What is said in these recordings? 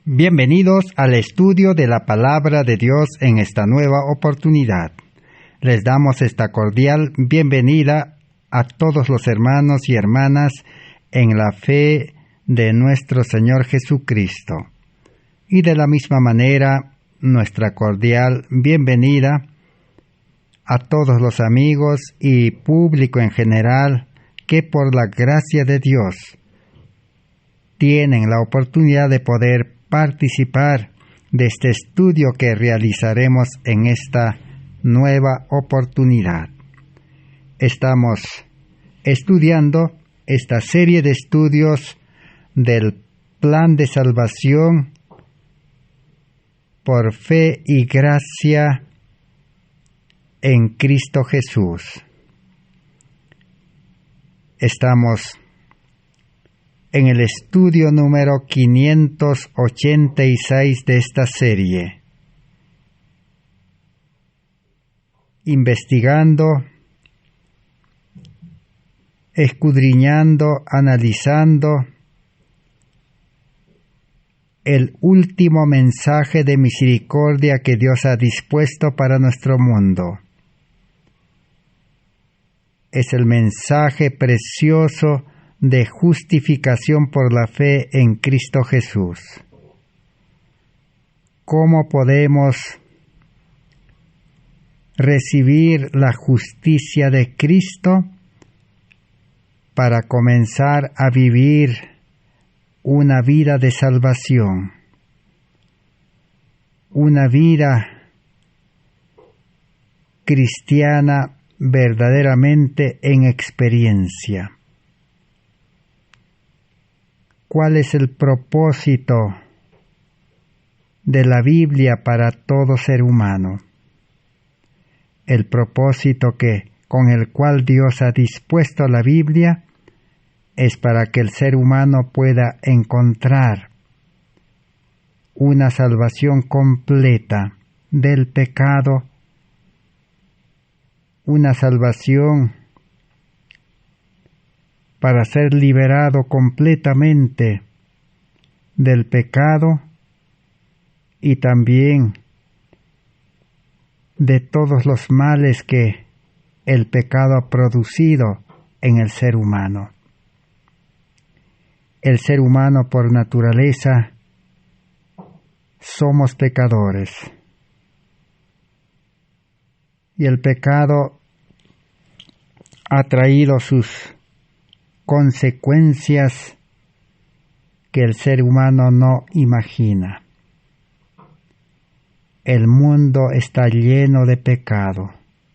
Bienvenidos al estudio de la Palabra de Dios en esta nueva oportunidad. Les damos esta cordial bienvenida a todos los hermanos y hermanas en la fe de nuestro Señor Jesucristo. Y de la misma manera, nuestra cordial bienvenida a todos los amigos y público en general que por la gracia de Dios tienen la oportunidad de poder participar de este estudio que realizaremos en esta nueva oportunidad. Estamos estudiando esta serie de estudios del plan de salvación por fe y gracia en Cristo Jesús. Estamos en el estudio número 586 de esta serie, investigando, escudriñando, analizando el último mensaje de misericordia que Dios ha dispuesto para nuestro mundo. Es el mensaje precioso de justificación por la fe en Cristo Jesús. ¿Cómo podemos recibir la justicia de Cristo para comenzar a vivir una vida de salvación? Una vida cristiana verdaderamente en experiencia. ¿Cuál es el propósito de la Biblia para todo ser humano? El propósito con el cual Dios ha dispuesto la Biblia es para que el ser humano pueda encontrar una salvación completa del pecado, una salvación para ser liberado completamente del pecado y también de todos los males que el pecado ha producido en el ser humano. El ser humano por naturaleza somos pecadores. Y el pecado ha traído sus consecuencias que el ser humano no imagina. El mundo está lleno de pecado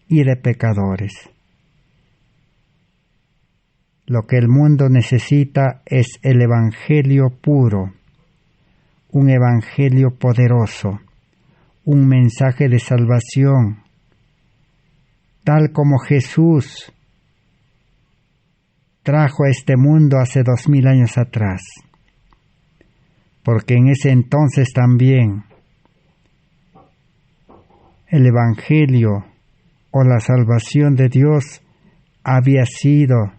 y de pecadores. Lo que el mundo necesita es el evangelio puro, un evangelio poderoso, un mensaje de salvación, tal como Jesús trajo a este mundo hace 2000 años atrás, porque en ese entonces también el Evangelio o la salvación de Dios había sido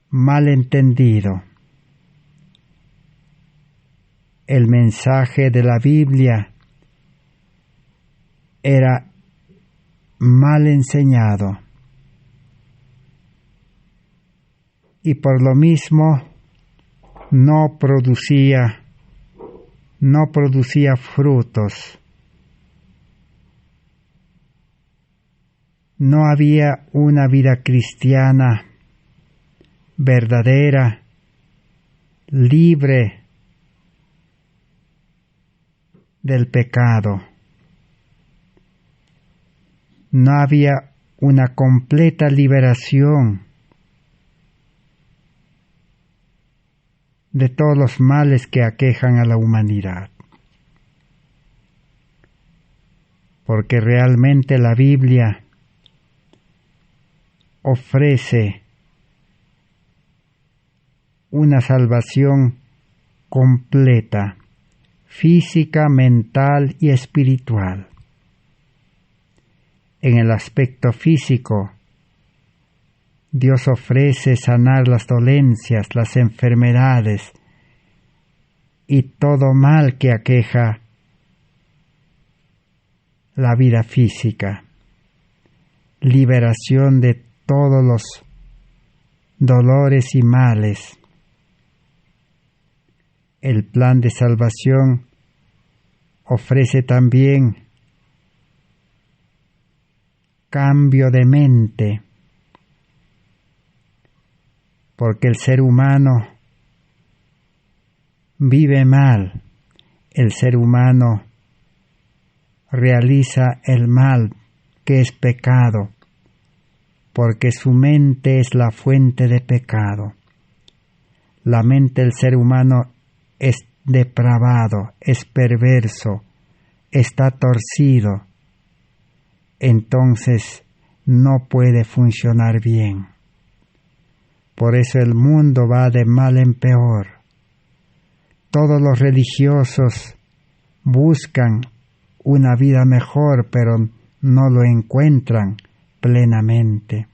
mal entendido. El mensaje de la Biblia era mal enseñado. Y por lo mismo no producía frutos. No había una vida cristiana verdadera, libre del pecado. No había una completa liberación de todos los males que aquejan a la humanidad. Porque realmente la Biblia ofrece una salvación completa, física, mental y espiritual. En el aspecto físico, Dios ofrece sanar las dolencias, las enfermedades y todo mal que aqueja la vida física, liberación de todos los dolores y males. El plan de salvación ofrece también cambio de mente, porque el ser humano vive mal, el ser humano realiza el mal que es pecado, porque su mente es la fuente de pecado. La mente del ser humano es depravado, es perverso, está torcido, entonces no puede funcionar bien. Por eso el mundo va de mal en peor. Todos los religiosos buscan una vida mejor, pero no lo encuentran plenamente.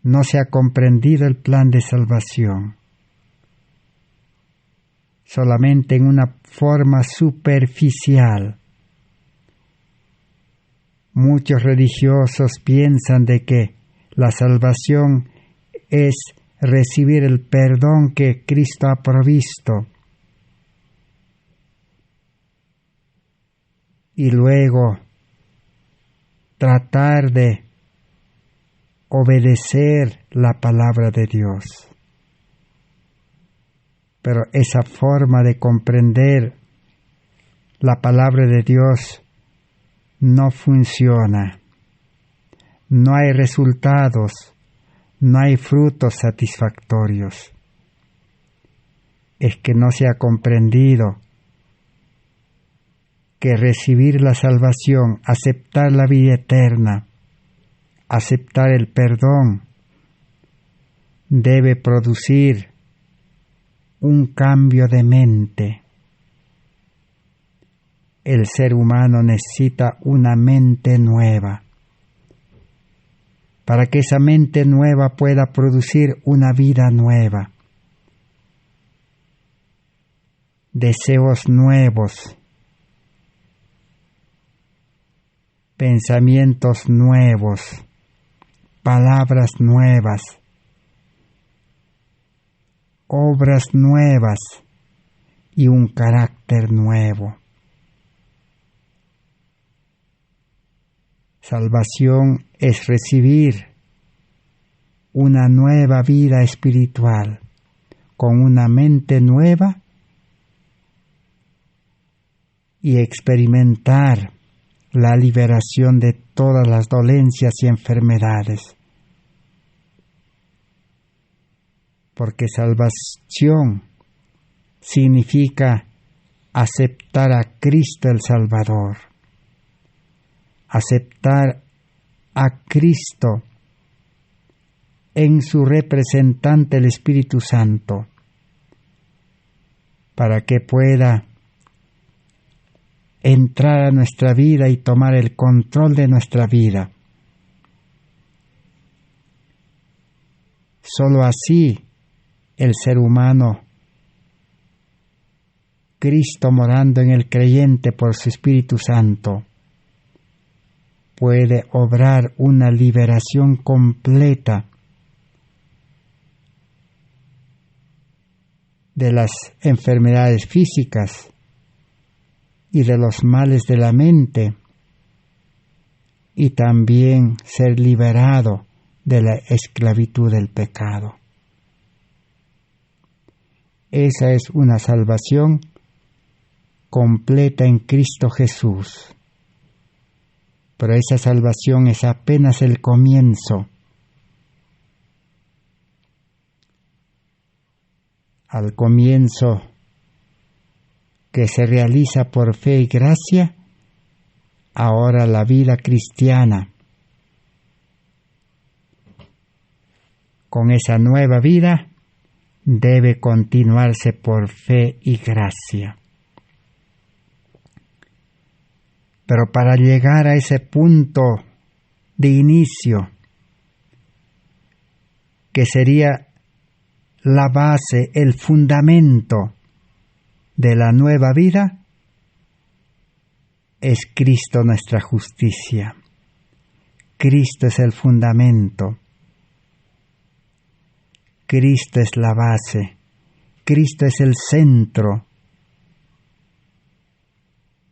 No se ha comprendido el plan de salvación. Solamente en una forma superficial. Muchos religiosos piensan de que la salvación es recibir el perdón que Cristo ha provisto y luego tratar de obedecer la palabra de Dios. Pero esa forma de comprender la palabra de Dios no funciona. No hay resultados, no hay frutos satisfactorios. Es que no se ha comprendido que recibir la salvación, aceptar la vida eterna, aceptar el perdón, debe producir un cambio de mente. El ser humano necesita una mente nueva. Para que esa mente nueva pueda producir una vida nueva. Deseos nuevos. Pensamientos nuevos. Palabras nuevas. Obras nuevas y un carácter nuevo. Salvación es recibir una nueva vida espiritual con una mente nueva y experimentar la liberación de todas las dolencias y enfermedades. Porque salvación significa aceptar a Cristo el Salvador, aceptar a Cristo en su representante el Espíritu Santo, para que pueda entrar a nuestra vida y tomar el control de nuestra vida. Solo así el ser humano, Cristo morando en el creyente por su Espíritu Santo, puede obrar una liberación completa de las enfermedades físicas y de los males de la mente, y también ser liberado de la esclavitud del pecado. Esa es una salvación completa en Cristo Jesús. Pero esa salvación es apenas el comienzo. Al comienzo que se realiza por fe y gracia, ahora la vida cristiana, con esa nueva vida, debe continuarse por fe y gracia. Pero para llegar a ese punto de inicio, que sería la base, el fundamento de la nueva vida es Cristo nuestra justicia. Cristo es el fundamento. Cristo es la base. Cristo es el centro.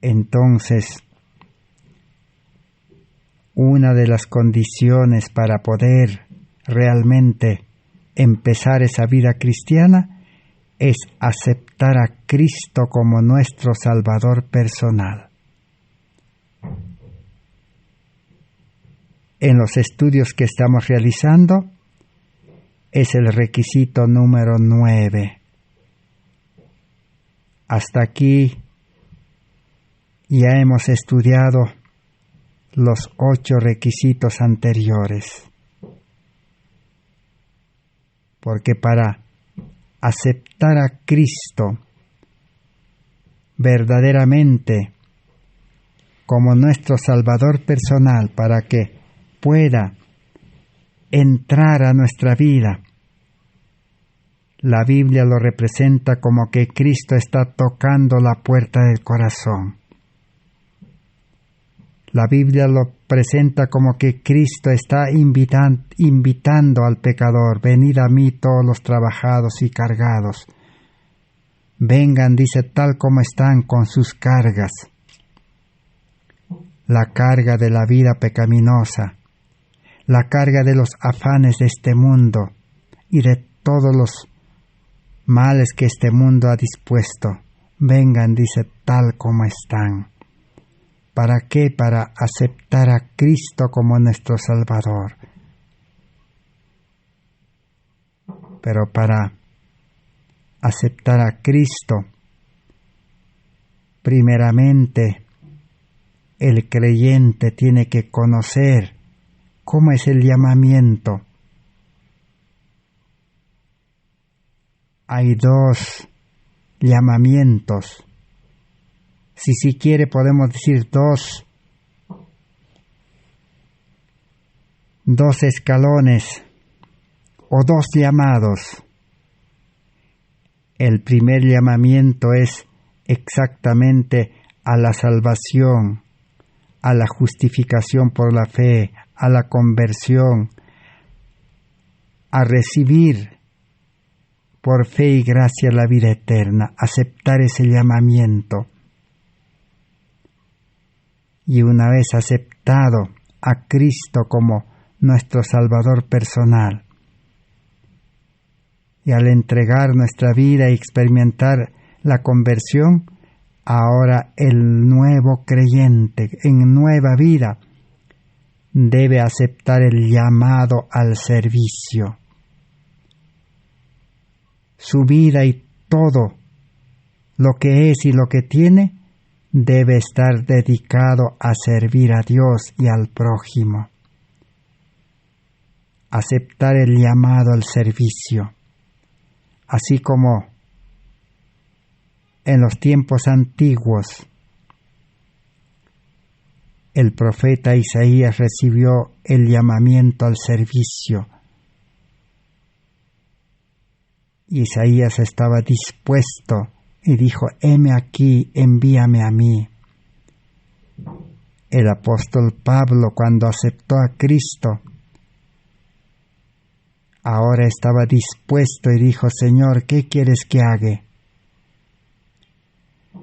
Entonces, una de las condiciones para poder realmente empezar esa vida cristiana es aceptar a Cristo como nuestro Salvador personal. En los estudios que estamos realizando, es el requisito número 9. Hasta aquí ya hemos estudiado los 8 requisitos anteriores. Porque para aceptar a Cristo verdaderamente como nuestro Salvador personal, para que pueda entrar a nuestra vida, la Biblia lo representa como que Cristo está tocando la puerta del corazón. La Biblia lo presenta como que Cristo está invitando al pecador: venid a mí todos los trabajados y cargados. Vengan, dice, tal como están, con sus cargas. La carga de la vida pecaminosa, la carga de los afanes de este mundo y de todos los males que este mundo ha dispuesto. Vengan, dice, tal como están. ¿Para qué? Para aceptar a Cristo como nuestro Salvador. Pero para aceptar a Cristo, primeramente, el creyente tiene que conocer cómo es el llamamiento. Hay 2 llamamientos. Si quiere podemos decir 2 escalones o 2 llamados. El primer llamamiento es exactamente a la salvación, a la justificación por la fe, a la conversión, a recibir por fe y gracia la vida eterna, aceptar ese llamamiento. Y una vez aceptado a Cristo como nuestro Salvador personal, y al entregar nuestra vida y experimentar la conversión, ahora el nuevo creyente en nueva vida debe aceptar el llamado al servicio. Su vida y todo lo que es y lo que tiene debe estar dedicado a servir a Dios y al prójimo. Aceptar el llamado al servicio, así como en los tiempos antiguos el profeta Isaías recibió el llamamiento al servicio. Isaías estaba dispuesto y dijo: heme aquí, envíame a mí. El apóstol Pablo, cuando aceptó a Cristo, ahora estaba dispuesto y dijo: Señor, ¿qué quieres que haga?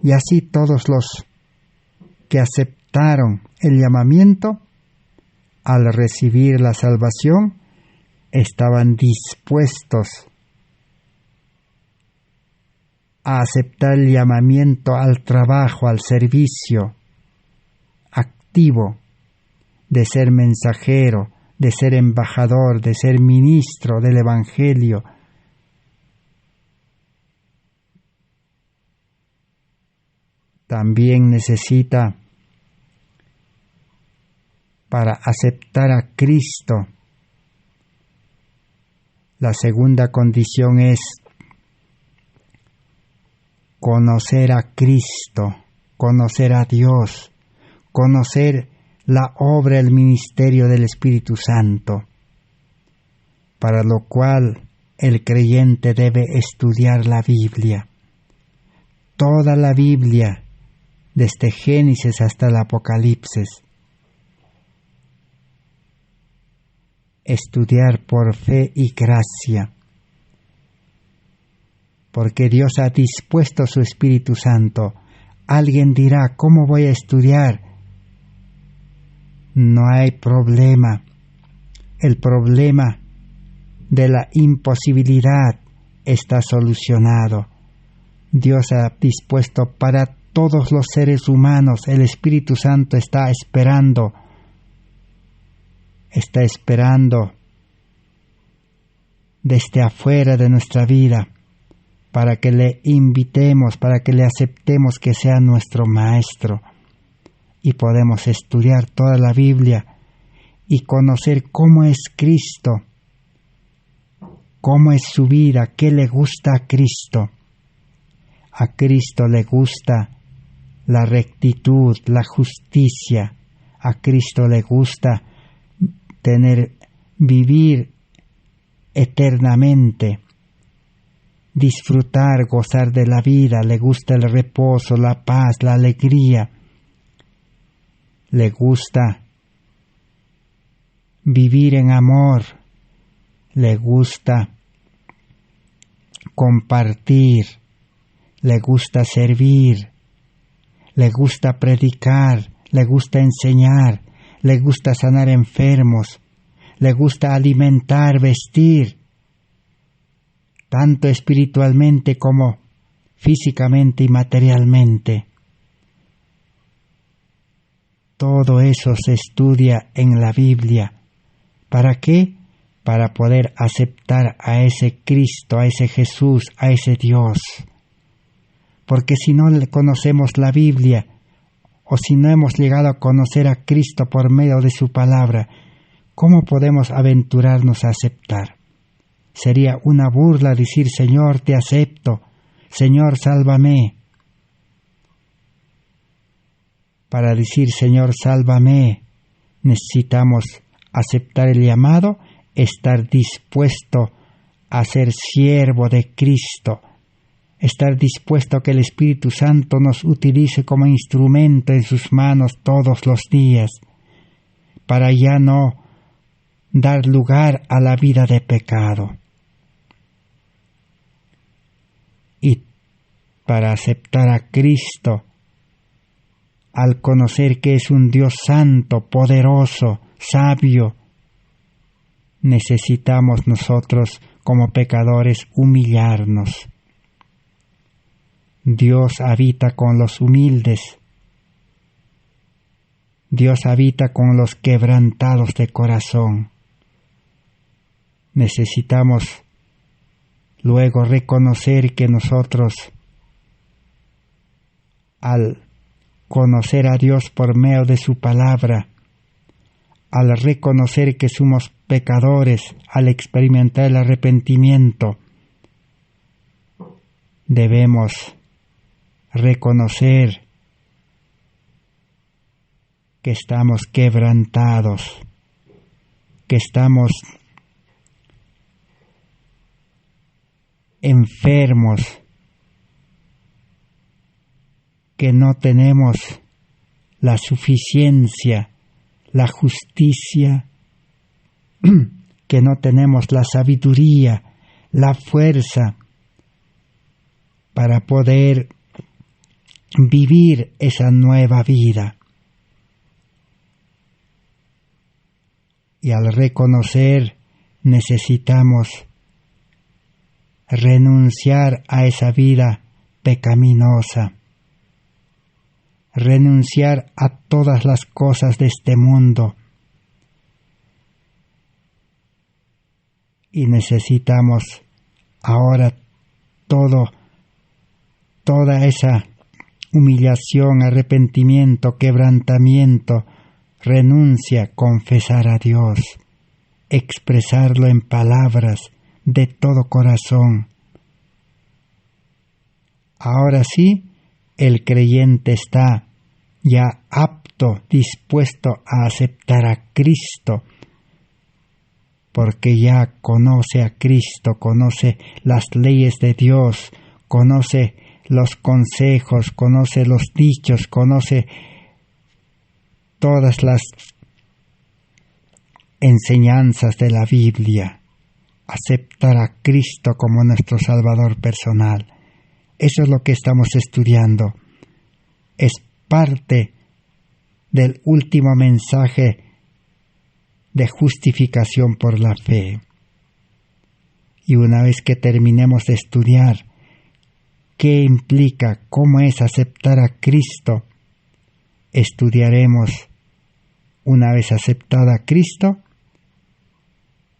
Y así todos los que aceptaron el llamamiento, al recibir la salvación, estaban dispuestos a aceptar el llamamiento al trabajo, al servicio activo, de ser mensajero, de ser embajador, de ser ministro del Evangelio. También necesita, para aceptar a Cristo, la segunda condición es conocer a Cristo, conocer a Dios, conocer la obra, el ministerio del Espíritu Santo, para lo cual el creyente debe estudiar la Biblia. Toda la Biblia, desde Génesis hasta el Apocalipsis. Estudiar por fe y gracia. Porque Dios ha dispuesto su Espíritu Santo. Alguien dirá, ¿cómo voy a estudiar? No hay problema. El problema de la imposibilidad está solucionado. Dios ha dispuesto para todos los seres humanos. El Espíritu Santo está esperando desde afuera de nuestra vida para que le invitemos, para que le aceptemos que sea nuestro Maestro. Y podemos estudiar toda la Biblia y conocer cómo es Cristo, cómo es su vida, qué le gusta a Cristo. A Cristo le gusta la rectitud, la justicia. A Cristo le gusta vivir eternamente, disfrutar, gozar de la vida. Le gusta el reposo, la paz, la alegría. Le gusta vivir en amor. Le gusta compartir. Le gusta servir. Le gusta predicar. Le gusta enseñar. Le gusta sanar enfermos. Le gusta alimentar, vestir, tanto espiritualmente como físicamente y materialmente. Todo eso se estudia en la Biblia. ¿Para qué? Para poder aceptar a ese Cristo, a ese Jesús, a ese Dios. Porque si no conocemos la Biblia, o si no hemos llegado a conocer a Cristo por medio de su palabra, ¿cómo podemos aventurarnos a aceptar? Sería una burla decir, Señor, te acepto, Señor, sálvame. Para decir, Señor, sálvame, necesitamos aceptar el llamado, estar dispuesto a ser siervo de Cristo, estar dispuesto a que el Espíritu Santo nos utilice como instrumento en sus manos todos los días, para ya no dar lugar a la vida de pecado. Y para aceptar a Cristo, al conocer que es un Dios santo, poderoso, sabio, necesitamos nosotros como pecadores humillarnos. Dios habita con los humildes. Dios habita con los quebrantados de corazón. Necesitamos luego reconocer que nosotros, al conocer a Dios por medio de su palabra, al reconocer que somos pecadores, al experimentar el arrepentimiento, debemos reconocer que estamos quebrantados, que estamos enfermos, que no tenemos la suficiencia, la justicia, que no tenemos la sabiduría, la fuerza para poder vivir esa nueva vida. Y al reconocer, necesitamos renunciar a esa vida pecaminosa, renunciar a todas las cosas de este mundo, y necesitamos ahora toda esa humillación, arrepentimiento, quebrantamiento, renuncia, confesar a Dios, expresarlo en palabras de todo corazón. Ahora sí, el creyente está ya apto, dispuesto a aceptar a Cristo porque ya conoce a Cristo, conoce las leyes de Dios, conoce los consejos, conoce los dichos, conoce todas las enseñanzas de la Biblia. Aceptar a Cristo como nuestro Salvador personal. Eso es lo que estamos estudiando. Es parte del último mensaje de justificación por la fe. Y una vez que terminemos de estudiar qué implica, cómo es aceptar a Cristo, estudiaremos, una vez aceptada a Cristo,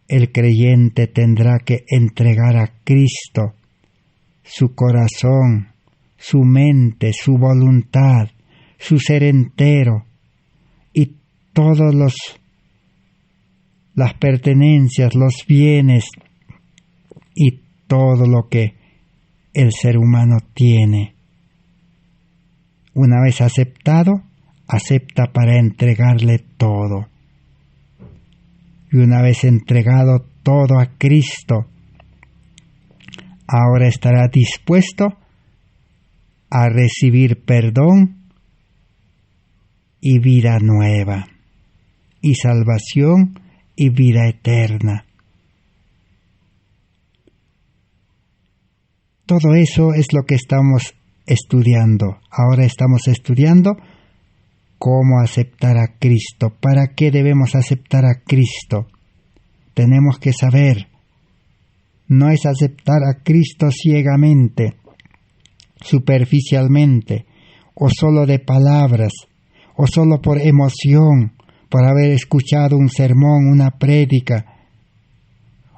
el creyente tendrá que entregar a Cristo su corazón, su mente, su voluntad, su ser entero y todos las pertenencias, los bienes y todo lo que el ser humano tiene. Una vez aceptado, acepta para entregarle todo. Y una vez entregado todo a Cristo, ahora estará dispuesto a recibir perdón y vida nueva, y salvación y vida eterna. Todo eso es lo que estamos estudiando. Ahora estamos estudiando cómo aceptar a Cristo. ¿Para qué debemos aceptar a Cristo? Tenemos que saber, no es aceptar a Cristo ciegamente, superficialmente, o solo de palabras, o solo por emoción, por haber escuchado un sermón, una prédica,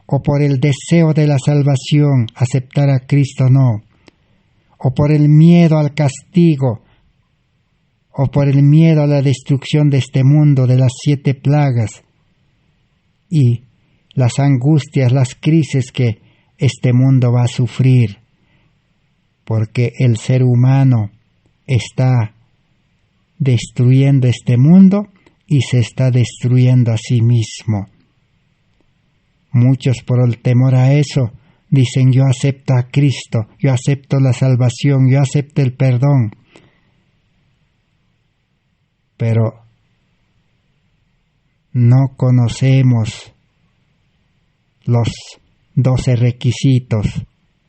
o por el deseo de la salvación, aceptar a Cristo no, o por el miedo al castigo, o por el miedo a la destrucción de este mundo, de las 7 plagas, y las angustias, las crisis que este mundo va a sufrir, porque el ser humano está destruyendo este mundo y se está destruyendo a sí mismo. Muchos por el temor a eso dicen: yo acepto a Cristo, yo acepto la salvación, yo acepto el perdón. Pero no conocemos los 12 requisitos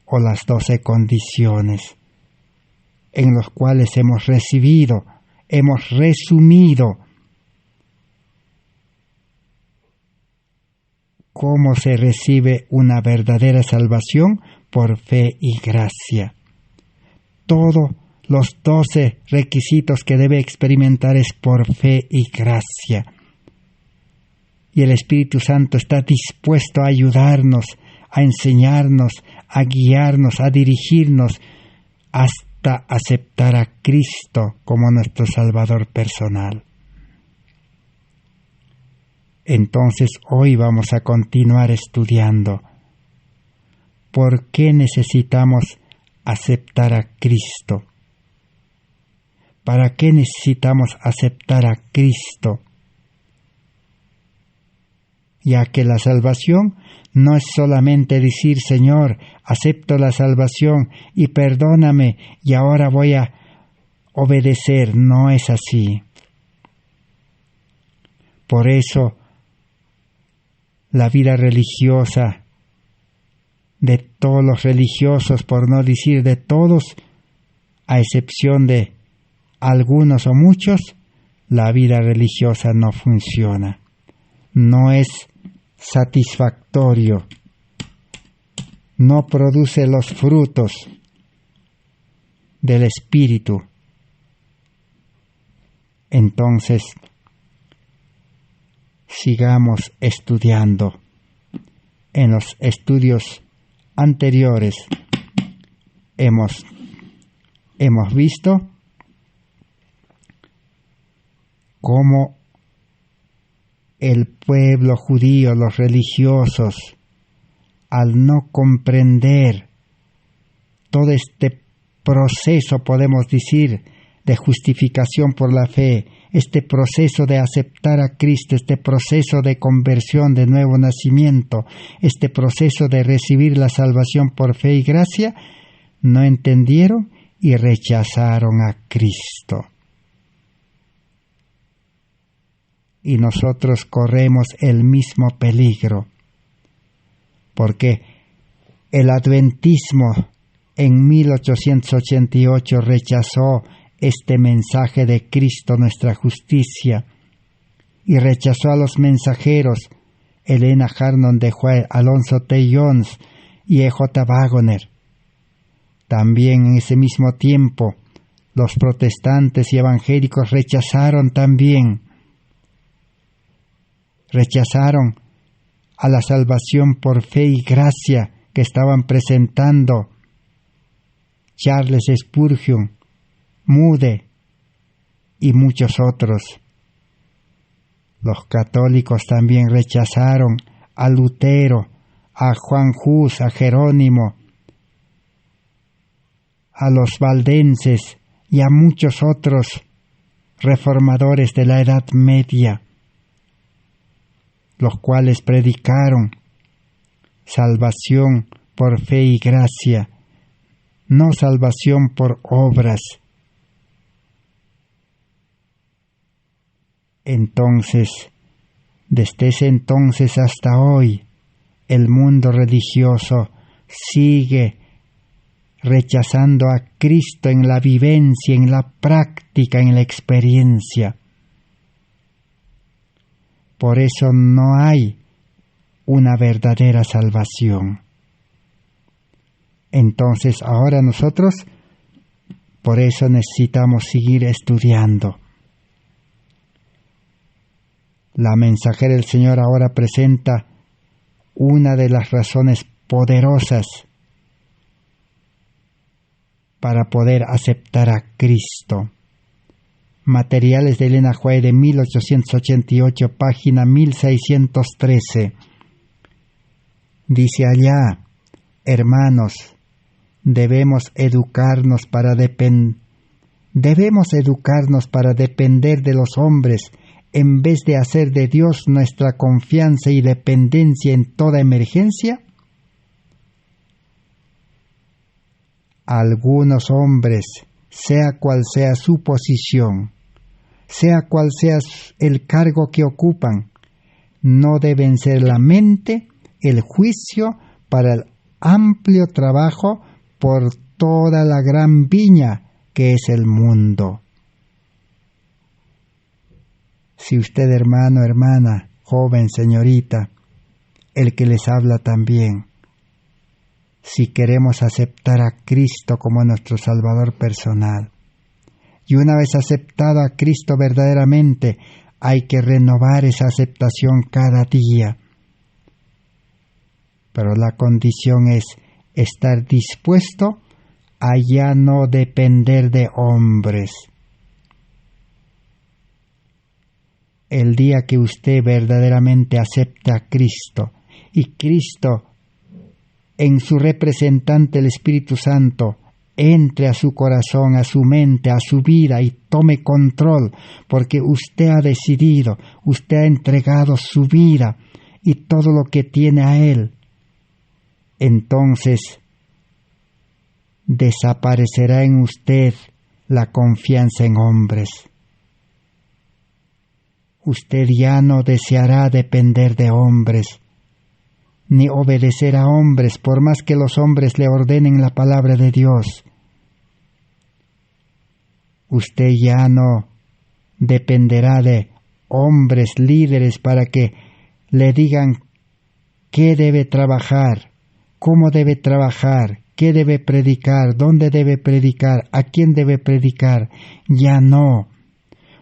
o las 12 condiciones en los cuales hemos recibido, hemos resumido cómo se recibe una verdadera salvación por fe y gracia. Todos los 12 requisitos que debe experimentar es por fe y gracia. Y el Espíritu Santo está dispuesto a ayudarnos, a enseñarnos, a guiarnos, a dirigirnos hasta aceptar a Cristo como nuestro Salvador personal. Entonces hoy vamos a continuar estudiando por qué necesitamos aceptar a Cristo. ¿Para qué necesitamos aceptar a Cristo? Ya que la salvación no es solamente decir: Señor, acepto la salvación y perdóname y ahora voy a obedecer. No es así. Por eso la vida religiosa de todos los religiosos, por no decir de todos, a excepción de algunos o muchos, la vida religiosa no funciona. No es satisfactorio. No produce los frutos del Espíritu. Entonces, sigamos estudiando. En los estudios anteriores hemos visto cómo el pueblo judío, los religiosos, al no comprender todo este proceso, podemos decir, de justificación por la fe, este proceso de aceptar a Cristo, este proceso de conversión, de nuevo nacimiento, este proceso de recibir la salvación por fe y gracia, no entendieron y rechazaron a Cristo. Y nosotros corremos el mismo peligro, porque el adventismo en 1888 rechazó este mensaje de Cristo, nuestra justicia, y rechazó a los mensajeros Helena Harnon de Juárez, Alonso T. Jones y E.J. Waggoner. También en ese mismo tiempo, los protestantes y evangélicos rechazaron a la salvación por fe y gracia que estaban presentando Charles Spurgeon, Moody y muchos otros. Los católicos también rechazaron a Lutero, a Juan Hus, a Jerónimo, a los valdenses y a muchos otros reformadores de la Edad Media, los cuales predicaron salvación por fe y gracia, no salvación por obras. Entonces, desde ese entonces hasta hoy, el mundo religioso sigue rechazando a Cristo en la vivencia, en la práctica, en la experiencia. Por eso no hay una verdadera salvación. Entonces ahora nosotros, por eso necesitamos seguir estudiando. La mensajera del Señor ahora presenta una de las razones poderosas para poder aceptar a Cristo. Materiales de Elena White de 1888, página 1613. Dice allá: hermanos, debemos educarnos para depender de los hombres en vez de hacer de Dios nuestra confianza y dependencia en toda emergencia. Algunos hombres, sea cual sea su posición, sea cual sea el cargo que ocupan, no deben ser la mente, el juicio para el amplio trabajo por toda la gran viña que es el mundo. Si usted, hermano, hermana, joven, señorita, el que les habla también, si queremos aceptar a Cristo como nuestro Salvador personal, y una vez aceptado a Cristo verdaderamente, hay que renovar esa aceptación cada día. Pero la condición es estar dispuesto a ya no depender de hombres. El día que usted verdaderamente acepta a Cristo, y Cristo, en su representante el Espíritu Santo, entre a su corazón, a su mente, a su vida y tome control, porque usted ha decidido, usted ha entregado su vida y todo lo que tiene a Él, entonces desaparecerá en usted la confianza en hombres. Usted ya no deseará depender de hombres, ni obedecer a hombres, por más que los hombres le ordenen la palabra de Dios. Usted ya no dependerá de hombres líderes para que le digan qué debe trabajar, cómo debe trabajar, qué debe predicar, dónde debe predicar, a quién debe predicar. Ya no,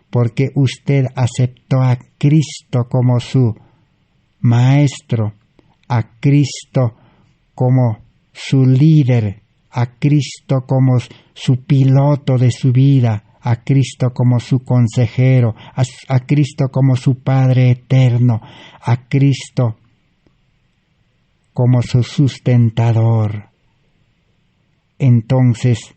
porque usted aceptó a Cristo como su maestro, a Cristo como su líder, a Cristo como su piloto de su vida, a Cristo como su consejero, a Cristo como su Padre eterno, a Cristo como su sustentador. Entonces,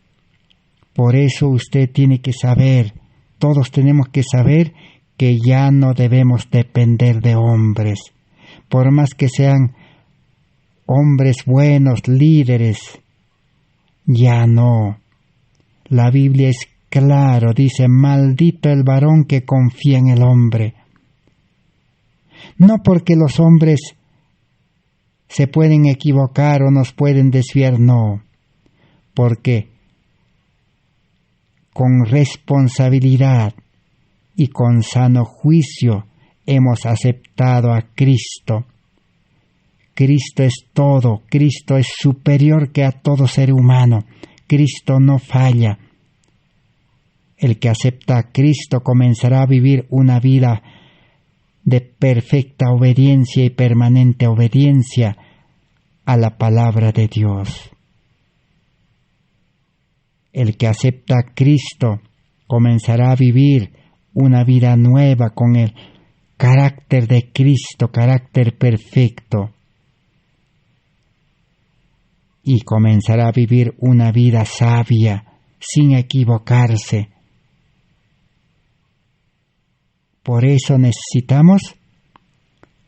Por eso usted tiene que saber, todos tenemos que saber que ya no debemos depender de hombres, por más que sean hombres buenos, líderes, ya no. La Biblia es claro, dice, maldito el varón que confía en el hombre. No porque los hombres se pueden equivocar o nos pueden desviar, no, porque con responsabilidad y con sano juicio hemos aceptado a Cristo. Cristo es todo, Cristo es superior que a todo ser humano, Cristo no falla. El que acepta a Cristo comenzará a vivir una vida de perfecta obediencia y permanente obediencia a la palabra de Dios. El que acepta a Cristo comenzará a vivir una vida nueva con el carácter de Cristo, carácter perfecto, y comenzará a vivir una vida sabia, sin equivocarse. Por eso necesitamos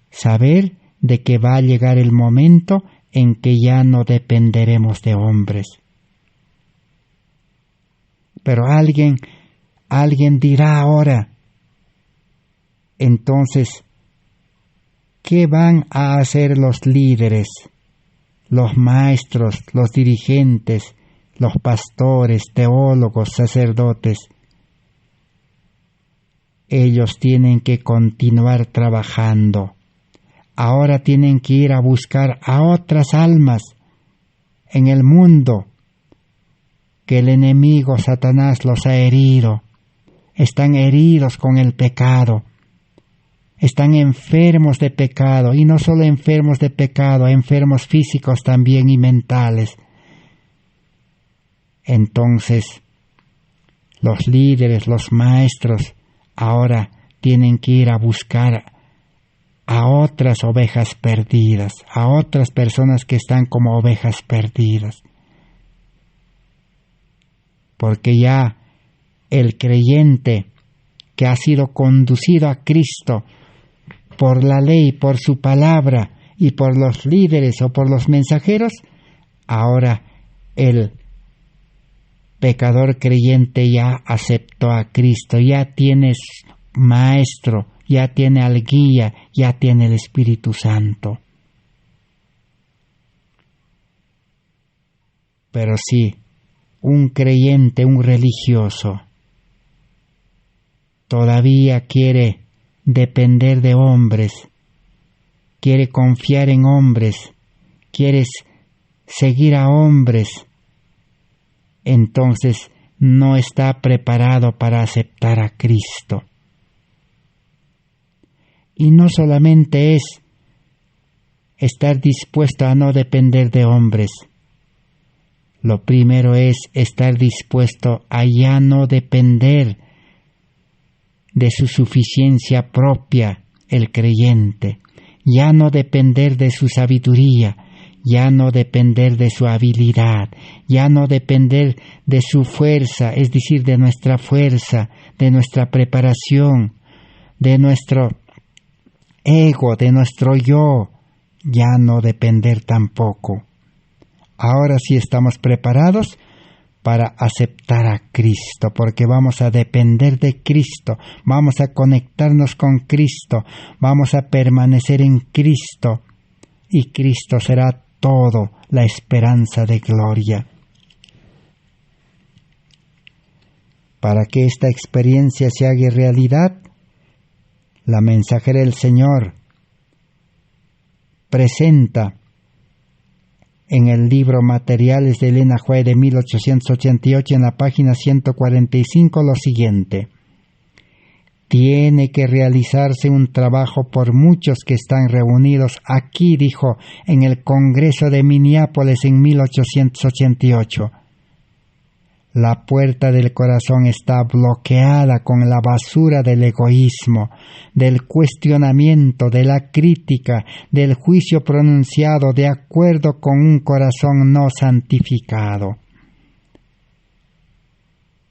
saber de que va a llegar el momento en que ya no dependeremos de hombres. Pero alguien dirá ahora, entonces, ¿qué van a hacer los líderes, los maestros, los dirigentes, los pastores, teólogos, sacerdotes? Ellos tienen que continuar trabajando. Ahora tienen que ir a buscar a otras almas en el mundo que el enemigo Satanás los ha herido. Están heridos con el pecado. Están enfermos de pecado, y no solo enfermos de pecado, enfermos físicos también y mentales. Entonces, los líderes, los maestros, ahora tienen que ir a buscar a otras ovejas perdidas, a otras personas que están como ovejas perdidas. Porque ya el creyente que ha sido conducido a Cristo por la ley, por su palabra y por los líderes o por los mensajeros, ahora el pecador creyente ya aceptó a Cristo, ya tiene maestro, ya tiene al guía, ya tiene el Espíritu Santo. Pero sí, un creyente, un religioso, todavía quiere depender de hombres, quiere confiar en hombres, quiere seguir a hombres, entonces no está preparado para aceptar a Cristo. Y no solamente es estar dispuesto a no depender de hombres. Lo primero es estar dispuesto a ya no depender de su suficiencia propia, el creyente, ya no depender de su sabiduría, ya no depender de su habilidad, ya no depender de su fuerza, es decir, de nuestra fuerza, de nuestra preparación, de nuestro ego, de nuestro yo, ya no depender tampoco. Ahora sí estamos preparados para aceptar a Cristo, porque vamos a depender de Cristo, vamos a conectarnos con Cristo, vamos a permanecer en Cristo, y Cristo será todo, la esperanza de gloria. Para que esta experiencia se haga realidad, la mensajera del Señor presenta en el libro Materiales de Elena White de 1888, en la página 145, lo siguiente: tiene que realizarse un trabajo por muchos que están reunidos aquí, dijo, en el Congreso de Minneapolis en 1888. La puerta del corazón está bloqueada con la basura del egoísmo, del cuestionamiento, de la crítica, del juicio pronunciado de acuerdo con un corazón no santificado.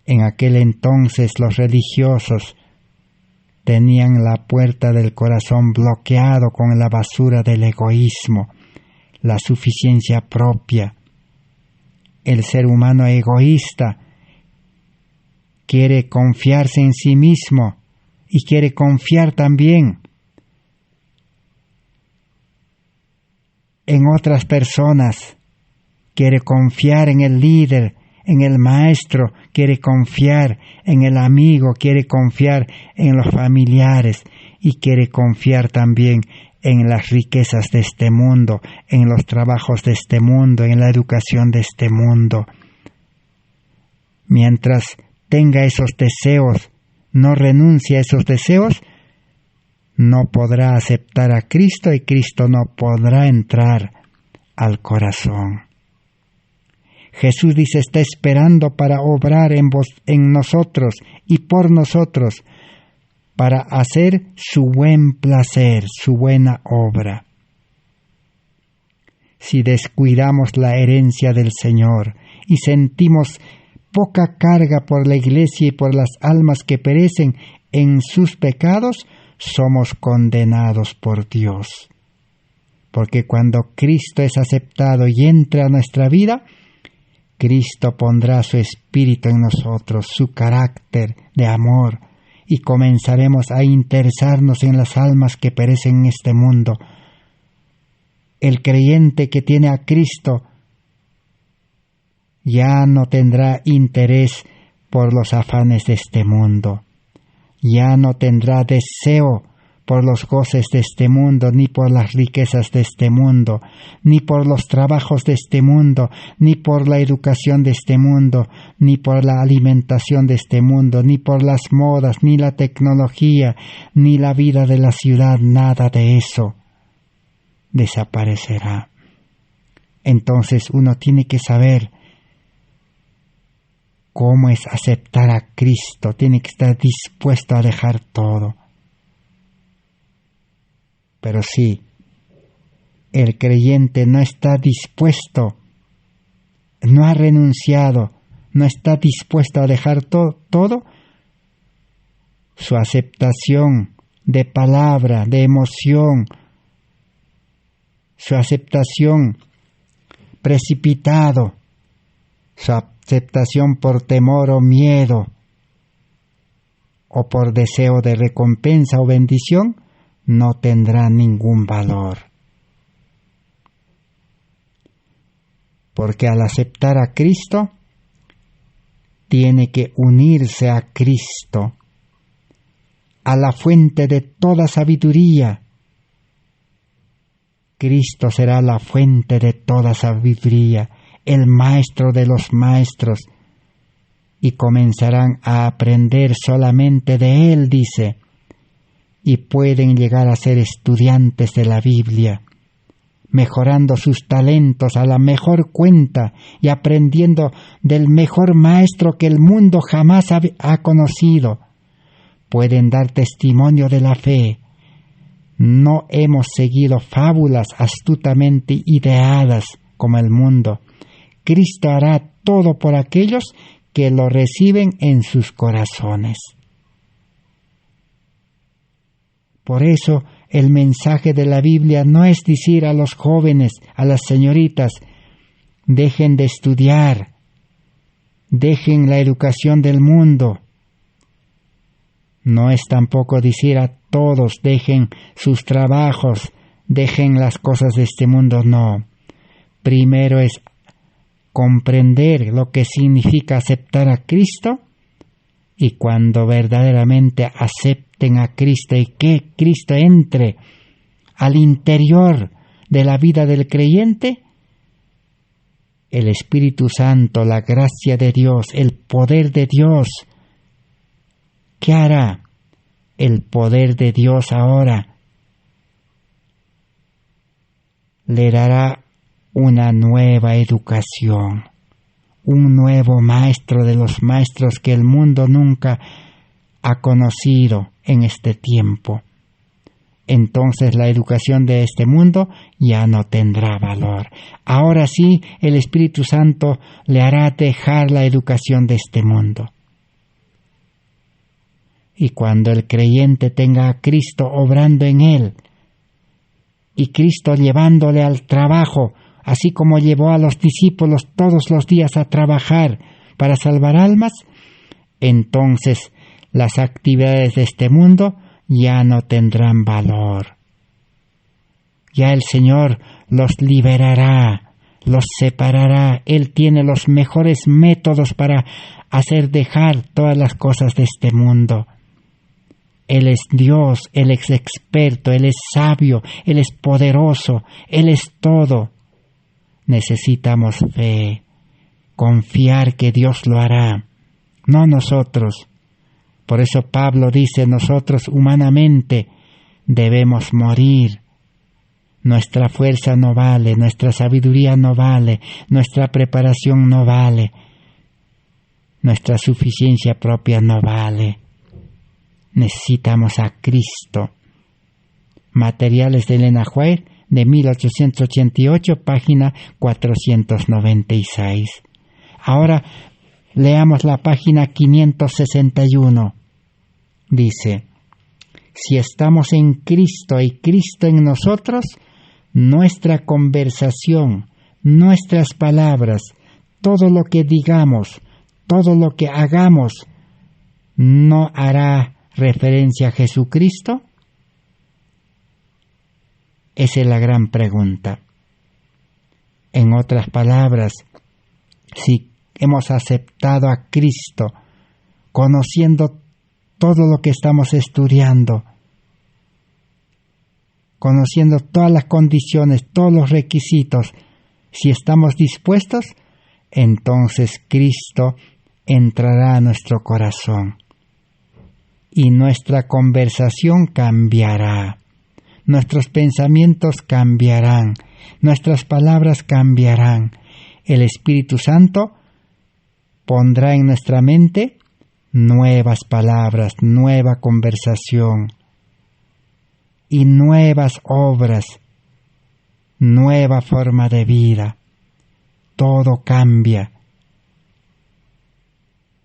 En aquel entonces los religiosos tenían la puerta del corazón bloqueado con la basura del egoísmo, la suficiencia propia. El ser humano egoísta quiere confiarse en sí mismo y quiere confiar también en otras personas, quiere confiar en el líder, en el maestro, quiere confiar en el amigo, quiere confiar en los familiares y quiere confiar también en las riquezas de este mundo, en los trabajos de este mundo, en la educación de este mundo. Mientras tenga esos deseos, no renuncie a esos deseos, no podrá aceptar a Cristo y Cristo no podrá entrar al corazón. Jesús dice, está esperando para obrar en nosotros y por nosotros, para hacer su buen placer, su buena obra. Si descuidamos la herencia del Señor y sentimos poca carga por la iglesia y por las almas que perecen en sus pecados, somos condenados por Dios. Porque cuando Cristo es aceptado y entra a nuestra vida, Cristo pondrá su espíritu en nosotros, su carácter de amor, y comenzaremos a interesarnos en las almas que perecen en este mundo. El creyente que tiene a Cristo ya no tendrá interés por los afanes de este mundo, ya no tendrá deseo por los goces de este mundo, ni por las riquezas de este mundo, ni por los trabajos de este mundo, ni por la educación de este mundo, ni por la alimentación de este mundo, ni por las modas, ni la tecnología, ni la vida de la ciudad, nada de eso desaparecerá. Entonces uno tiene que saber cómo es aceptar a Cristo, tiene que estar dispuesto a dejar todo. Pero si el creyente no está dispuesto, no ha renunciado, no está dispuesto a dejar todo, su aceptación de palabra, de emoción, su aceptación precipitado, su aceptación por temor o miedo, o por deseo de recompensa o bendición, no tendrá ningún valor. Porque al aceptar a Cristo, tiene que unirse a Cristo, a la fuente de toda sabiduría. Cristo será la fuente de toda sabiduría, el maestro de los maestros, y comenzarán a aprender solamente de Él, dice, y pueden llegar a ser estudiantes de la Biblia, mejorando sus talentos a la mejor cuenta y aprendiendo del mejor maestro que el mundo jamás ha conocido. Pueden dar testimonio de la fe. No hemos seguido fábulas astutamente ideadas como el mundo. Cristo hará todo por aquellos que lo reciben en sus corazones. Por eso el mensaje de la Biblia no es decir a los jóvenes, a las señoritas, dejen de estudiar, dejen la educación del mundo. No es tampoco decir a todos, dejen sus trabajos, dejen las cosas de este mundo, no. Primero es comprender lo que significa aceptar a Cristo, y cuando verdaderamente acepten a Cristo y que Cristo entre al interior de la vida del creyente, el Espíritu Santo, la gracia de Dios, el poder de Dios, ¿qué hará? El poder de Dios ahora le dará una nueva educación, un nuevo maestro de los maestros que el mundo nunca ha conocido en este tiempo. Entonces la educación de este mundo ya no tendrá valor. Ahora sí, el Espíritu Santo le hará dejar la educación de este mundo. Y cuando el creyente tenga a Cristo obrando en él, y Cristo llevándole al trabajo, así como llevó a los discípulos todos los días a trabajar para salvar almas, entonces las actividades de este mundo ya no tendrán valor. Ya el Señor los liberará, los separará. Él tiene los mejores métodos para hacer dejar todas las cosas de este mundo. Él es Dios, Él es experto, Él es sabio, Él es poderoso, Él es todo. Necesitamos fe, confiar que Dios lo hará, no nosotros. Por eso Pablo dice, nosotros humanamente debemos morir. Nuestra fuerza no vale, nuestra sabiduría no vale, nuestra preparación no vale, nuestra suficiencia propia no vale. Necesitamos a Cristo. Materiales de Elena White, de 1888, página 496. Ahora leamos la página 561. Dice, si estamos en Cristo y Cristo en nosotros, nuestra conversación, nuestras palabras, todo lo que digamos, todo lo que hagamos, ¿no hará referencia a Jesucristo? Esa es la gran pregunta. En otras palabras, si hemos aceptado a Cristo, conociendo todo lo que estamos estudiando, conociendo todas las condiciones, todos los requisitos, si estamos dispuestos, entonces Cristo entrará a nuestro corazón y nuestra conversación cambiará, nuestros pensamientos cambiarán, nuestras palabras cambiarán. El Espíritu Santo pondrá en nuestra mente nuevas palabras, nueva conversación y nuevas obras, nueva forma de vida. Todo cambia.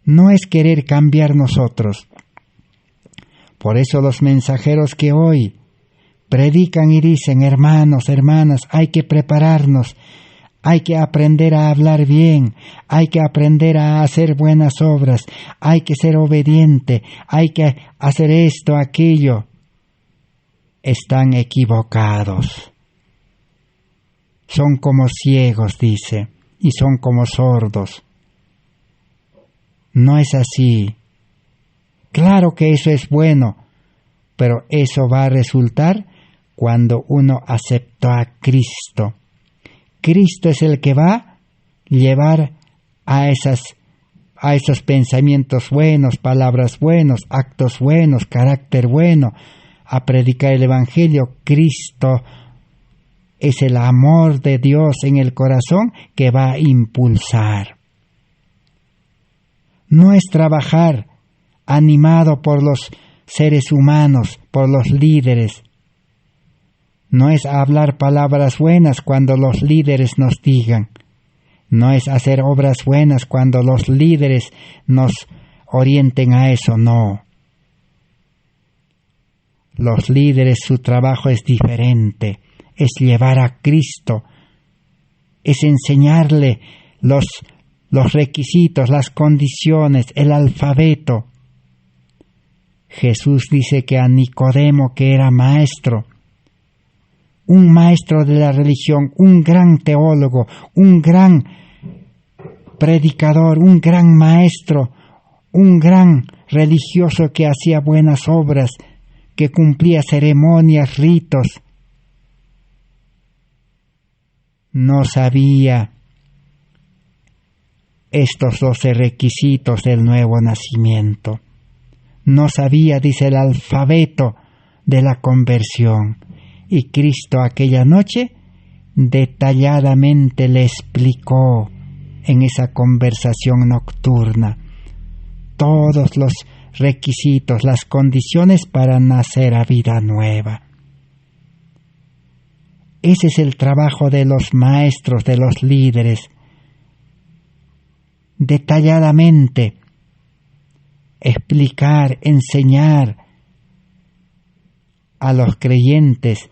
No es querer cambiar nosotros. Por eso los mensajeros que hoy predican y dicen, hermanos, hermanas, hay que prepararnos, hay que aprender a hablar bien, hay que aprender a hacer buenas obras, hay que ser obediente, hay que hacer esto, aquello. Están equivocados. Son como ciegos, dice, y son como sordos. No es así. Claro que eso es bueno, pero eso va a resultar cuando uno aceptó a Cristo. Cristo es el que va a llevar a esos pensamientos buenos, palabras buenos, actos buenos, carácter bueno, a predicar el Evangelio. Cristo es el amor de Dios en el corazón que va a impulsar. No es trabajar animado por los seres humanos, por los líderes. No es hablar palabras buenas cuando los líderes nos digan. No es hacer obras buenas cuando los líderes nos orienten a eso, no. Los líderes, su trabajo es diferente, es llevar a Cristo, es enseñarle los requisitos, las condiciones, el alfabeto. Jesús dice que a Nicodemo, que era maestro, un maestro de la religión, un gran teólogo, un gran predicador, un gran maestro, un gran religioso que hacía buenas obras, que cumplía ceremonias, ritos, no sabía estos 12 requisitos del nuevo nacimiento. No sabía, dice, el alfabeto de la conversión. Y Cristo aquella noche detalladamente le explicó en esa conversación nocturna todos los requisitos, las condiciones para nacer a vida nueva. Ese es el trabajo de los maestros, de los líderes. Detalladamente explicar, enseñar a los creyentes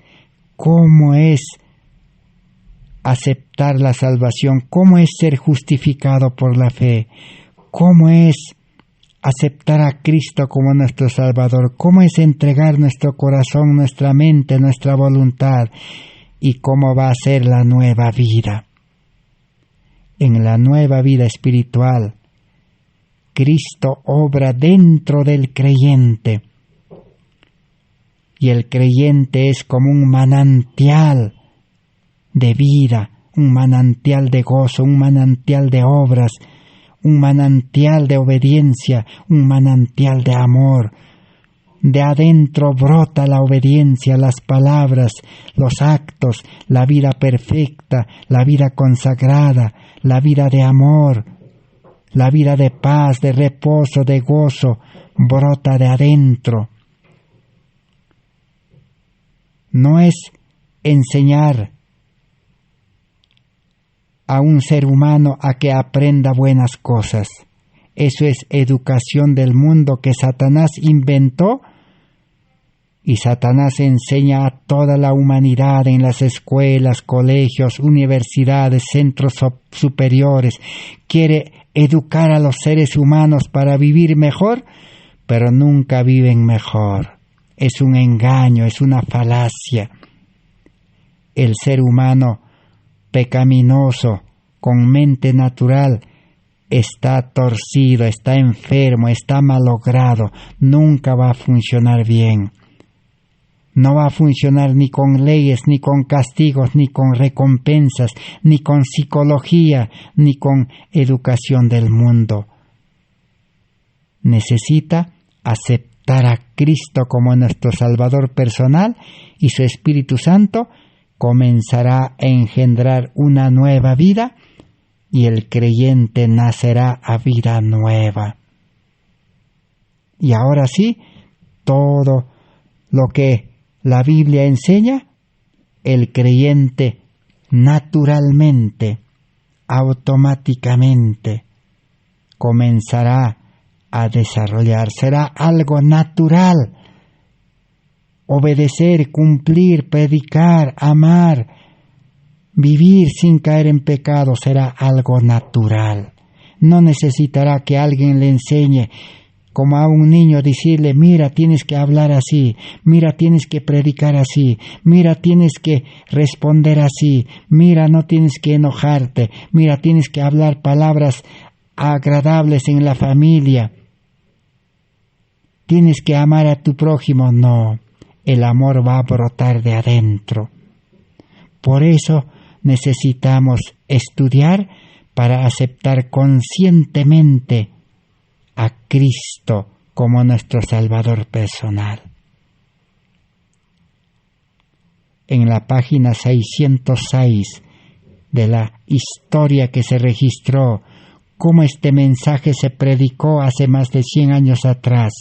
cómo es aceptar la salvación, cómo es ser justificado por la fe, cómo es aceptar a Cristo como nuestro Salvador, cómo es entregar nuestro corazón, nuestra mente, nuestra voluntad y cómo va a ser la nueva vida. En la nueva vida espiritual, Cristo obra dentro del creyente y el creyente es como un manantial de vida, un manantial de gozo, un manantial de obras, un manantial de obediencia, un manantial de amor. De adentro brota la obediencia, las palabras, los actos, la vida perfecta, la vida consagrada, la vida de amor, la vida de paz, de reposo, de gozo, brota de adentro. No es enseñar a un ser humano a que aprenda buenas cosas. Eso es educación del mundo que Satanás inventó y Satanás enseña a toda la humanidad en las escuelas, colegios, universidades, centros superiores. Quiere educar a los seres humanos para vivir mejor, pero nunca viven mejor. Es un engaño, es una falacia. El ser humano pecaminoso, con mente natural, está torcido, está enfermo, está malogrado, nunca va a funcionar bien. No va a funcionar ni con leyes, ni con castigos, ni con recompensas, ni con psicología, ni con educación del mundo. Necesita aceptar a Cristo como nuestro Salvador personal y su Espíritu Santo comenzará a engendrar una nueva vida y el creyente nacerá a vida nueva. Y ahora sí, todo lo que la Biblia enseña, el creyente naturalmente, automáticamente, comenzará a desarrollar. Será algo natural. Obedecer, cumplir, predicar, amar, vivir sin caer en pecado será algo natural. No necesitará que alguien le enseñe, como a un niño, decirle, mira, tienes que hablar así, mira, tienes que predicar así, mira, tienes que responder así, mira, no tienes que enojarte, mira, tienes que hablar palabras agradables en la familia, tienes que amar a tu prójimo. No, el amor va a brotar de adentro. Por eso necesitamos estudiar para aceptar conscientemente a Cristo como nuestro Salvador personal. En la página 606 de la historia que se registró, cómo este mensaje se predicó hace más de 100 años atrás,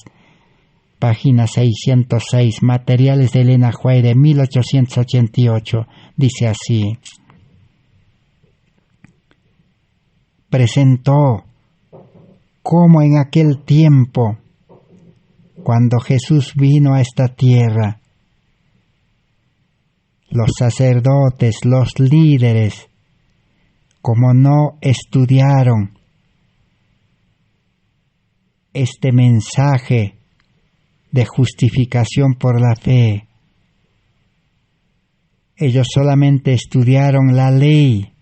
página 606, materiales de Elena White de 1888, dice así: presentó cómo en aquel tiempo, cuando Jesús vino a esta tierra, los sacerdotes, los líderes, como no estudiaron este mensaje de justificación por la fe, ellos solamente estudiaron la ley,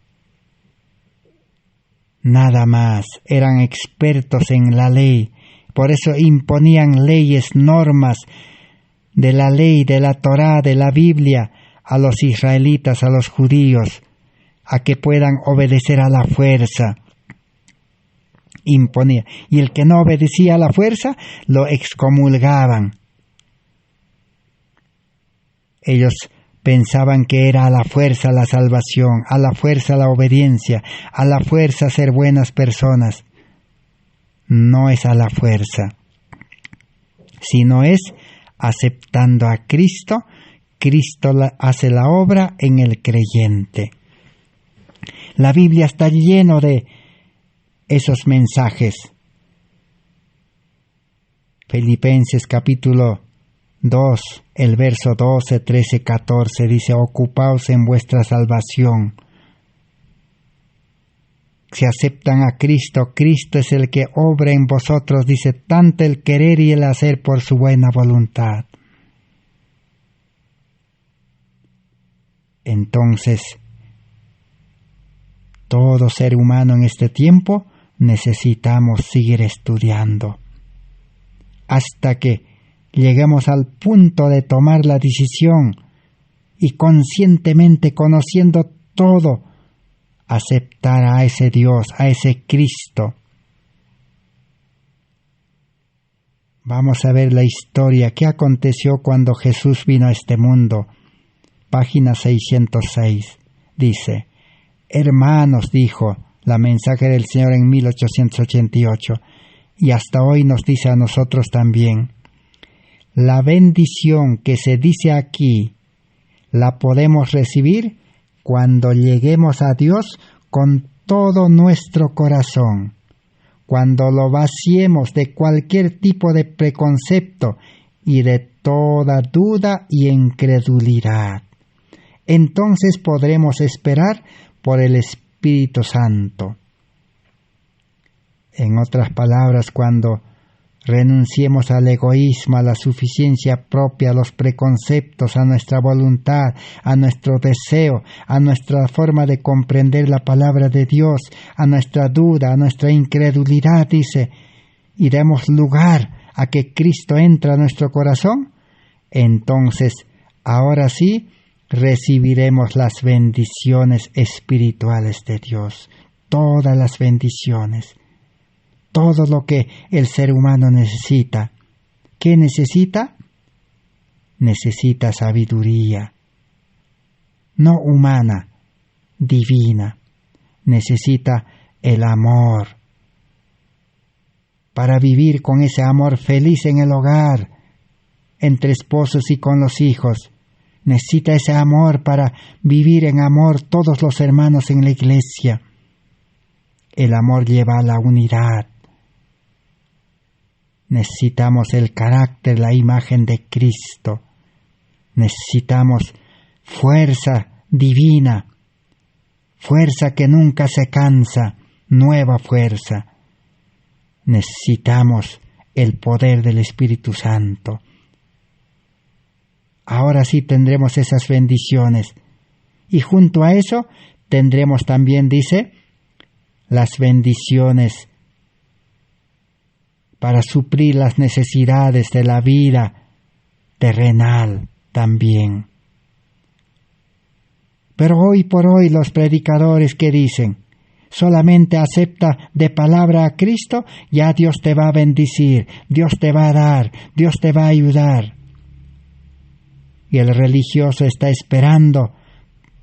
nada más, eran expertos en la ley, por eso imponían leyes, normas de la ley, de la Torá, de la Biblia, a los israelitas, a los judíos, a que puedan obedecer a la fuerza. Imponía. Y el que no obedecía a la fuerza, lo excomulgaban. Ellos pensaban que era a la fuerza la salvación, a la fuerza la obediencia, a la fuerza ser buenas personas. No es a la fuerza, sino es aceptando a Cristo. Cristo hace la obra en el creyente. La Biblia está lleno de esos mensajes. Filipenses capítulo 2, el verso 12, 13, 14 dice: ocupaos en vuestra salvación. Si aceptan a Cristo, Cristo es el que obra en vosotros, dice, tanto el querer y el hacer por su buena voluntad. Entonces, todo ser humano en este tiempo necesitamos seguir estudiando hasta que lleguemos al punto de tomar la decisión y conscientemente, conociendo todo, aceptar a ese Dios, a ese Cristo. Vamos a ver la historia, qué aconteció cuando Jesús vino a este mundo. Página 606, dice: hermanos, dijo la mensaje del Señor en 1888, y hasta hoy nos dice a nosotros también, la bendición que se dice aquí la podemos recibir cuando lleguemos a Dios con todo nuestro corazón, cuando lo vaciemos de cualquier tipo de preconcepto y de toda duda y incredulidad. Entonces podremos esperar por el Espíritu Santo. En otras palabras, cuando renunciemos al egoísmo, a la suficiencia propia, a los preconceptos, a nuestra voluntad, a nuestro deseo, a nuestra forma de comprender la palabra de Dios, a nuestra duda, a nuestra incredulidad, dice, y demos lugar a que Cristo entre a nuestro corazón, entonces, ahora sí, recibiremos las bendiciones espirituales de Dios, todas las bendiciones. Todo lo que el ser humano necesita. ¿Qué necesita? Necesita sabiduría, no humana, divina. Necesita el amor, para vivir con ese amor feliz en el hogar, entre esposos y con los hijos. Necesita ese amor para vivir en amor todos los hermanos en la iglesia. El amor lleva a la unidad. Necesitamos el carácter, la imagen de Cristo. Necesitamos fuerza divina, fuerza que nunca se cansa, nueva fuerza. Necesitamos el poder del Espíritu Santo. Ahora sí tendremos esas bendiciones. Y junto a eso tendremos también, dice, las bendiciones para suplir las necesidades de la vida terrenal también. Pero hoy por hoy los predicadores que dicen, solamente acepta de palabra a Cristo, ya Dios te va a bendecir, Dios te va a dar, Dios te va a ayudar. Y el religioso está esperando,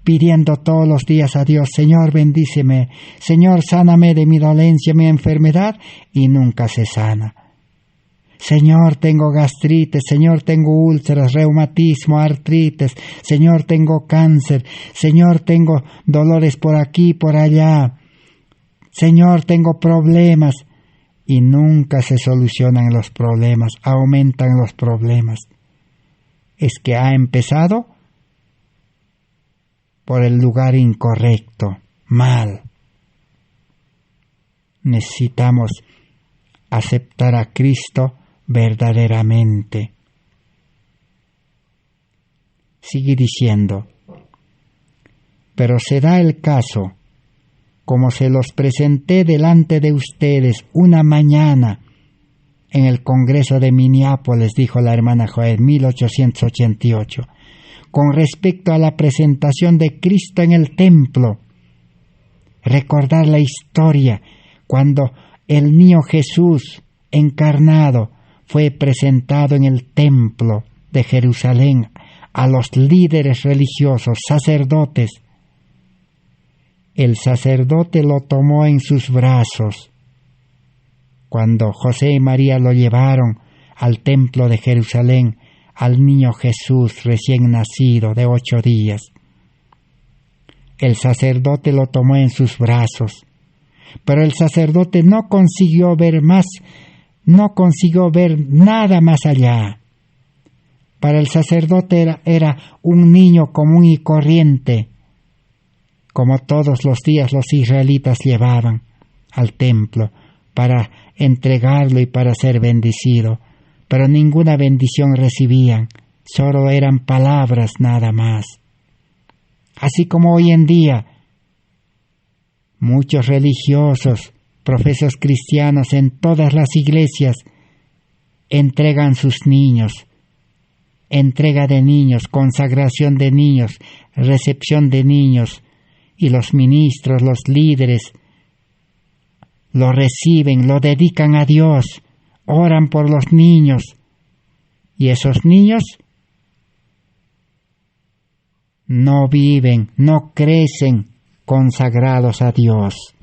pidiendo todos los días a Dios, Señor, bendíceme, Señor, sáname de mi dolencia, mi enfermedad, y nunca se sana. Señor, tengo gastritis, Señor, tengo úlceras, reumatismo, artritis, Señor, tengo cáncer, Señor, tengo dolores por aquí, por allá, Señor, tengo problemas, y nunca se solucionan los problemas, aumentan los problemas. Es que ha empezado por el lugar incorrecto, mal. Necesitamos aceptar a Cristo verdaderamente. Sigue diciendo, pero se da el caso, como se los presenté delante de ustedes una mañana en el Congreso de Minneapolis, dijo la hermana Joel, 1888, con respecto a la presentación de Cristo en el templo. Recordar la historia cuando el niño Jesús encarnado fue presentado en el templo de Jerusalén a los líderes religiosos, sacerdotes. El sacerdote lo tomó en sus brazos. Cuando José y María lo llevaron al templo de Jerusalén, al niño Jesús recién nacido de 8 días, el sacerdote lo tomó en sus brazos, pero el sacerdote no consiguió ver más no consiguió ver nada más allá. Para el sacerdote era un niño común y corriente, como todos los días los israelitas llevaban al templo para entregarlo y para ser bendecido, pero ninguna bendición recibían, solo eran palabras nada más. Así como hoy en día, muchos religiosos, profesos cristianos en todas las iglesias entregan sus niños, entrega de niños, consagración de niños, recepción de niños, y los ministros, los líderes, lo reciben, lo dedican a Dios, oran por los niños, y esos niños no viven, no crecen consagrados a Dios.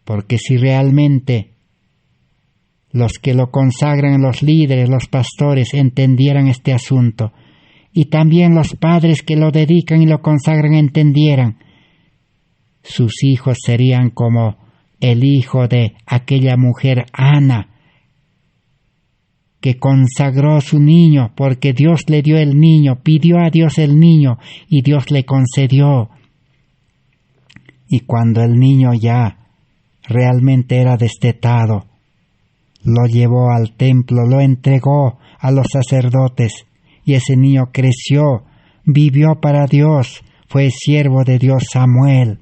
Porque si realmente los que lo consagran, los líderes, los pastores, entendieran este asunto, y también los padres que lo dedican y lo consagran entendieran, sus hijos serían como el hijo de aquella mujer Ana, que consagró su niño porque Dios le dio el niño, pidió a Dios el niño y Dios le concedió. Y cuando el niño ya realmente era destetado, lo llevó al templo, lo entregó a los sacerdotes, y ese niño creció, vivió para Dios, fue siervo de Dios Samuel,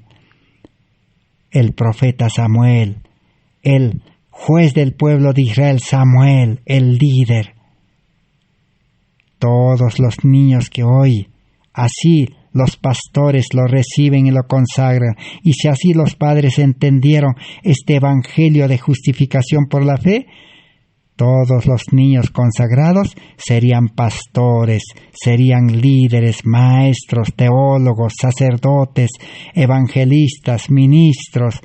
el profeta Samuel, el juez del pueblo de Israel Samuel, el líder. Todos los niños que hoy, así los pastores lo reciben y lo consagran, y si así los padres entendieron este evangelio de justificación por la fe, todos los niños consagrados serían pastores, serían líderes, maestros, teólogos, sacerdotes, evangelistas, ministros.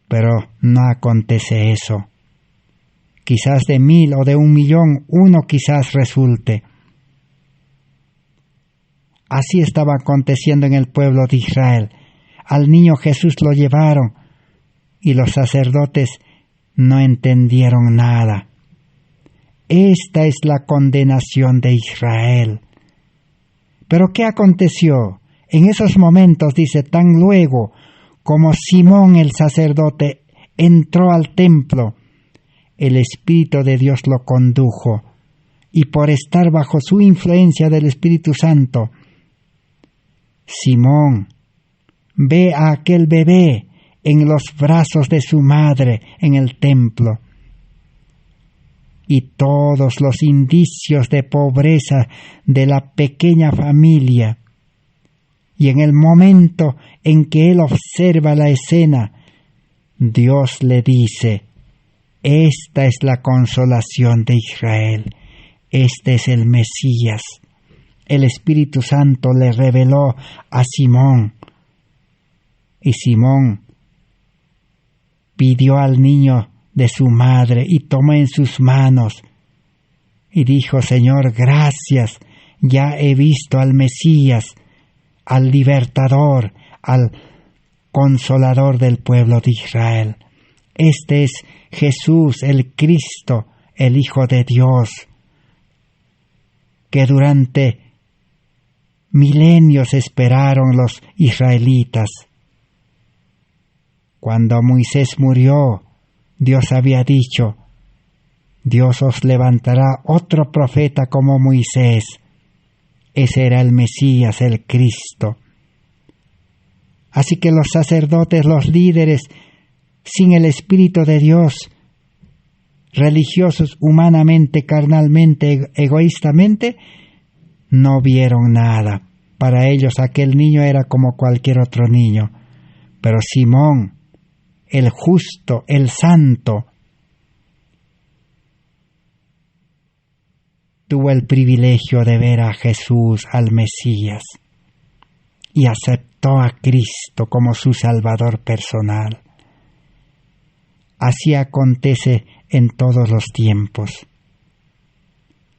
Pero no acontece eso. Quizás de 1000 o de 1,000,000, uno quizás resulte. Así estaba aconteciendo en el pueblo de Israel. Al niño Jesús lo llevaron y los sacerdotes no entendieron nada. Esta es la condenación de Israel. ¿Pero qué aconteció? En esos momentos, dice, tan luego como Simón el sacerdote entró al templo, el Espíritu de Dios lo condujo, y por estar bajo su influencia del Espíritu Santo, Simón ve a aquel bebé en los brazos de su madre en el templo, y todos los indicios de pobreza de la pequeña familia. Y en el momento en que él observa la escena, Dios le dice: esta es la consolación de Israel, este es el Mesías. El Espíritu Santo le reveló a Simón, y Simón pidió al niño de su madre y tomó en sus manos y dijo: Señor, gracias, ya he visto al Mesías, al libertador, al consolador del pueblo de Israel. Este es Jesús, el Cristo, el Hijo de Dios, que durante milenios esperaron los israelitas. Cuando Moisés murió, Dios había dicho: Dios os levantará otro profeta como Moisés. Ese era el Mesías, el Cristo. Así que los sacerdotes, los líderes, sin el Espíritu de Dios, religiosos humanamente, carnalmente, egoístamente, no vieron nada. Para ellos aquel niño era como cualquier otro niño. Pero Simón, el justo, el santo, tuvo el privilegio de ver a Jesús, al Mesías, y aceptó a Cristo como su Salvador personal. Así acontece en todos los tiempos.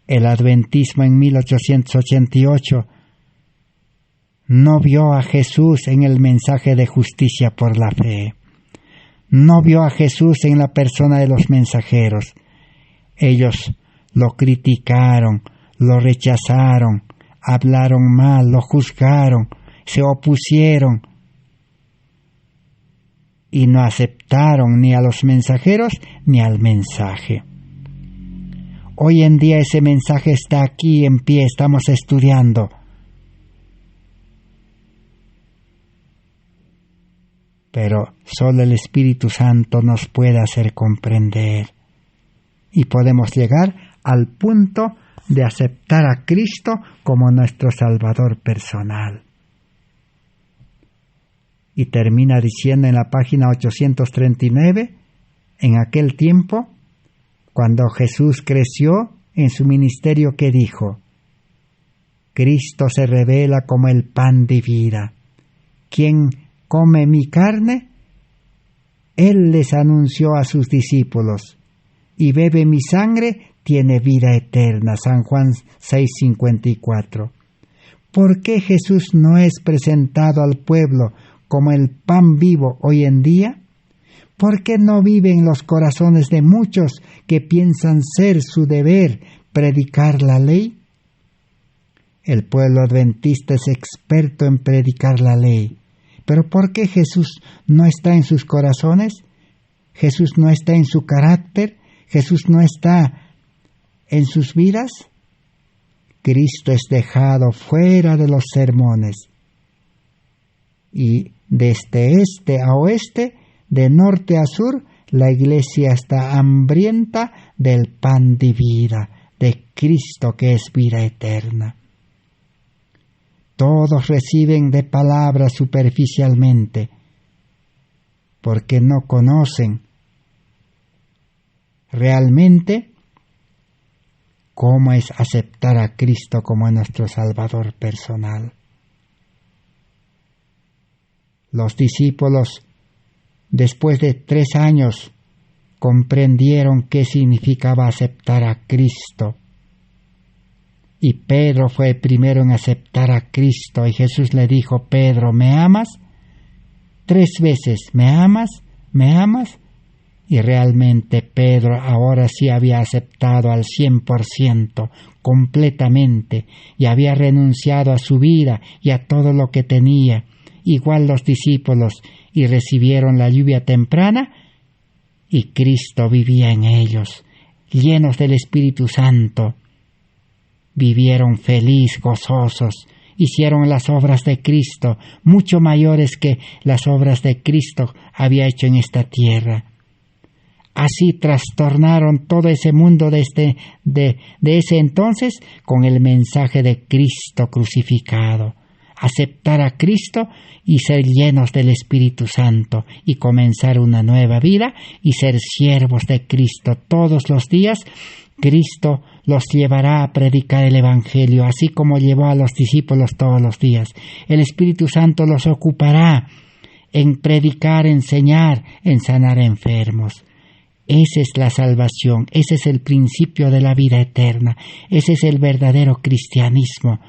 El adventismo en 1888 no vio a Jesús en el mensaje de justicia por la fe. no vio a Jesús en la persona de los mensajeros. Ellos lo criticaron, lo rechazaron, hablaron mal, lo juzgaron, se opusieron y no aceptaron ni a los mensajeros ni al mensaje. Hoy en día ese mensaje está aquí en pie, estamos estudiando. Pero solo el Espíritu Santo nos puede hacer comprender y podemos llegar al punto de aceptar a Cristo como nuestro Salvador personal. Y termina diciendo en la página 839, en aquel tiempo, cuando Jesús creció en su ministerio, que dijo: Cristo se revela como el pan de vida. Quien come mi carne, Él les anunció a sus discípulos, y bebe mi sangre, tiene vida eterna. San Juan 6:54. ¿Por qué Jesús no es presentado al pueblo como el pan vivo hoy en día? ¿Por qué no vive en los corazones de muchos que piensan ser su deber predicar la ley? El pueblo adventista es experto en predicar la ley. ¿Pero por qué Jesús no está en sus corazones? ¿Jesús no está en su carácter? ¿Jesús no está en sus vidas? Cristo es dejado fuera de los sermones. Y desde este a oeste, de norte a sur, la iglesia está hambrienta del pan de vida, de Cristo que es vida eterna. Todos reciben de palabra superficialmente, porque no conocen realmente cómo es aceptar a Cristo como nuestro Salvador personal. Los discípulos, después de 3 años, comprendieron qué significaba aceptar a Cristo. Y Pedro fue el primero en aceptar a Cristo. Y Jesús le dijo: Pedro, ¿me amas? 3 veces, ¿me amas? ¿Me amas? Y realmente Pedro ahora sí había aceptado al 100%, completamente, y había renunciado a su vida y a todo lo que tenía. Igual los discípulos, y recibieron la lluvia temprana, y Cristo vivía en ellos, llenos del Espíritu Santo. Vivieron feliz, gozosos, hicieron las obras de Cristo, mucho mayores que las obras de Cristo había hecho en esta tierra. Así trastornaron todo ese mundo de ese entonces con el mensaje de Cristo crucificado. Aceptar a Cristo y ser llenos del Espíritu Santo y comenzar una nueva vida y ser siervos de Cristo todos los días. Cristo los llevará a predicar el Evangelio, así como llevó a los discípulos todos los días. El Espíritu Santo los ocupará en predicar, enseñar, en sanar enfermos. Esa es la salvación, ese es el principio de la vida eterna, ese es el verdadero cristianismo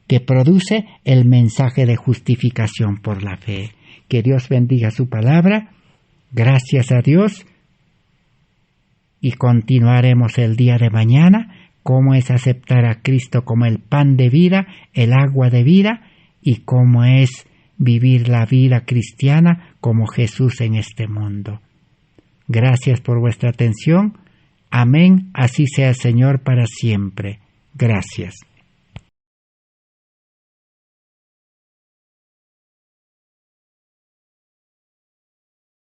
que produce el mensaje de justificación por la fe. Que Dios bendiga su palabra. Gracias a Dios. Y continuaremos el día de mañana cómo es aceptar a Cristo como el pan de vida, el agua de vida, y cómo es vivir la vida cristiana como Jesús en este mundo. Gracias por vuestra atención. Amén. Así sea el Señor para siempre. Gracias.